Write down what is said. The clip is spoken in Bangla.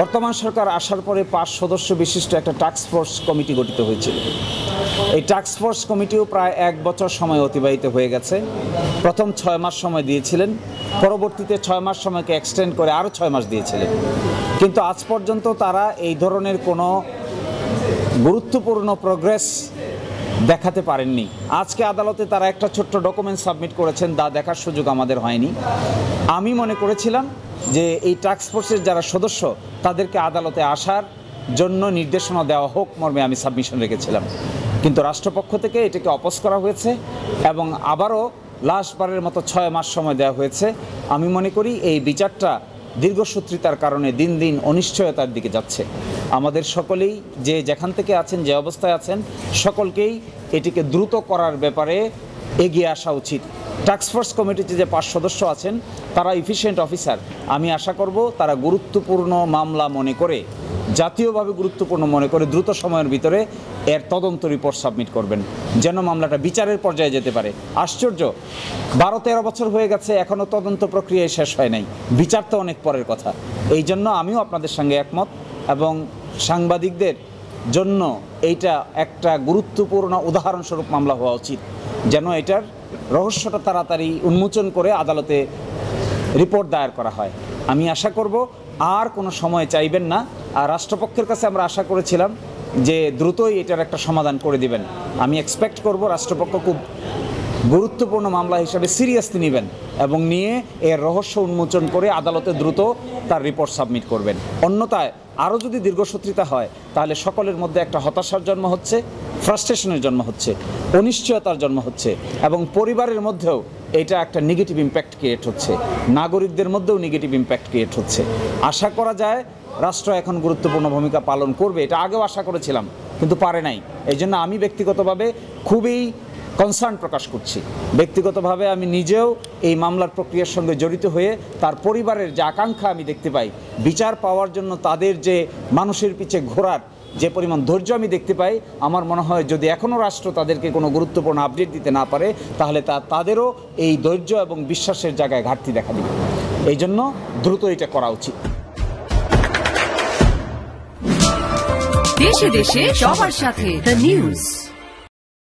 বর্তমান সরকার আসার পরে 5 সদস্য বিশিষ্ট একটা টাস্ক ফোর্স কমিটি গঠিত হয়েছিল। এই টাস্ক ফোর্স কমিটিও প্রায় 1 বছর সময় অতিবাহিত হয়ে গেছে। প্রথম 6 মাস সময় দিয়েছিলেন, পরবর্তীতে 6 মাস সময়কে এক্সটেন্ড করে আরও 6 মাস দিয়েছিলেন, কিন্তু আজ পর্যন্ত তারা এই ধরনের কোনো গুরুত্বপূর্ণ প্রোগ্রেস দেখাতে পারেননি। আজকে আদালতে তারা একটা ছোট্ট ডকুমেন্ট সাবমিট করেছেন, তা দেখার সুযোগ আমাদের হয়নি। আমি মনে করেছিলাম যে এই টাস্ক ফোর্সের যারা সদস্য তাদেরকে আদালতে আসার জন্য নির্দেশনা দেওয়া হোক মর্মে আমি সাবমিশন রেখেছিলাম, কিন্তু রাষ্ট্রপক্ষ থেকে এটাকে অপোজ করা হয়েছে এবং আবারও লাস্টবারের মতো 6 মাস সময় দেওয়া হয়েছে। আমি মনে করি এই বিচারটা দীর্ঘসূত্রিতার কারণে দিন দিন অনিশ্চয়তার দিকে যাচ্ছে। আমাদের সকলেই যে যেখান থেকে আছেন, যে অবস্থায় আছেন, সকলকেই এটিকে দ্রুত করার ব্যাপারে এগিয়ে আসা উচিত। টাস্ক ফোর্স কমিটিতে যে 5 সদস্য আছেন তারা এফিশিয়েন্ট অফিসার। আমি আশা করব তারা গুরুত্বপূর্ণ মামলা মনে করে, জাতীয়ভাবে গুরুত্বপূর্ণ মনে করে দ্রুত সময়ের ভিতরে এর তদন্ত রিপোর্ট সাবমিট করবেন, যেন মামলাটা বিচারের পর্যায়ে যেতে পারে। আশ্চর্য, 12-13 বছর হয়ে গেছে, এখনও তদন্ত প্রক্রিয়ায় শেষ হয় নাই, বিচার তো অনেক পরের কথা। এই জন্য আমিও আপনাদের সঙ্গে একমত এবং সাংবাদিকদের জন্য এইটা একটা গুরুত্বপূর্ণ উদাহরণস্বরূপ মামলা হওয়া উচিত, যেন এটার রহস্যটা তাড়াতাড়ি উন্মোচন করে আদালতে রিপোর্ট দায়ের করা হয়। আমি আশা করব আর কোনো সময় চাইবেন না। আর রাষ্ট্রপক্ষের কাছে আমরা আশা করেছিলাম যে দ্রুতই এটার একটা সমাধান করে দিবেন। আমি এক্সপেক্ট করব রাষ্ট্রপক্ষ খুব গুরুত্বপূর্ণ মামলা হিসাবে সিরিয়াসলি নেবেন এবং নিয়ে এর রহস্য উন্মোচন করে আদালতে দ্রুত তার রিপোর্ট সাবমিট করবেন। অন্যথায় আরও যদি দীর্ঘসূত্রিতা হয় তাহলে সকলের মধ্যে একটা হতাশার জন্ম হচ্ছে, ফ্রাস্ট্রেশনের জন্ম হচ্ছে, অনিশ্চয়তার জন্ম হচ্ছে এবং পরিবারের মধ্যেও এটা একটা নেগেটিভ ইম্প্যাক্ট ক্রিয়েট হচ্ছে, নাগরিকদের মধ্যেও নেগেটিভ ইম্প্যাক্ট ক্রিয়েট হচ্ছে। আশা করা যায় রাষ্ট্র এখন গুরুত্বপূর্ণ ভূমিকা পালন করবে, এটা আগেও আশা করেছিলাম কিন্তু পারে নাই। এই জন্য আমি ব্যক্তিগতভাবে খুবই কনসার্ন প্রকাশ করছি। ব্যক্তিগতভাবে আমি নিজেও এই মামলার প্রক্রিয়ার সঙ্গে জড়িত হয়ে তার পরিবারের যে আকাঙ্ক্ষা আমি দেখতে পাই, বিচার পাওয়ার জন্য তাদের যে মানুষের পিছে ঘোরার যে পরিমাণ ধৈর্য আমি দেখতে পাই, আমার মনে হয় যদি এখনও রাষ্ট্র তাদেরকে কোনো গুরুত্বপূর্ণ আপডেট দিতে না পারে তাহলে তাদেরও এই ধৈর্য এবং বিশ্বাসের জায়গায় ঘাটতি দেখা দিবে। এই জন্য দ্রুত এটা করা উচিত। দেশে দেশে সবার সাথে দ্য নিউজ।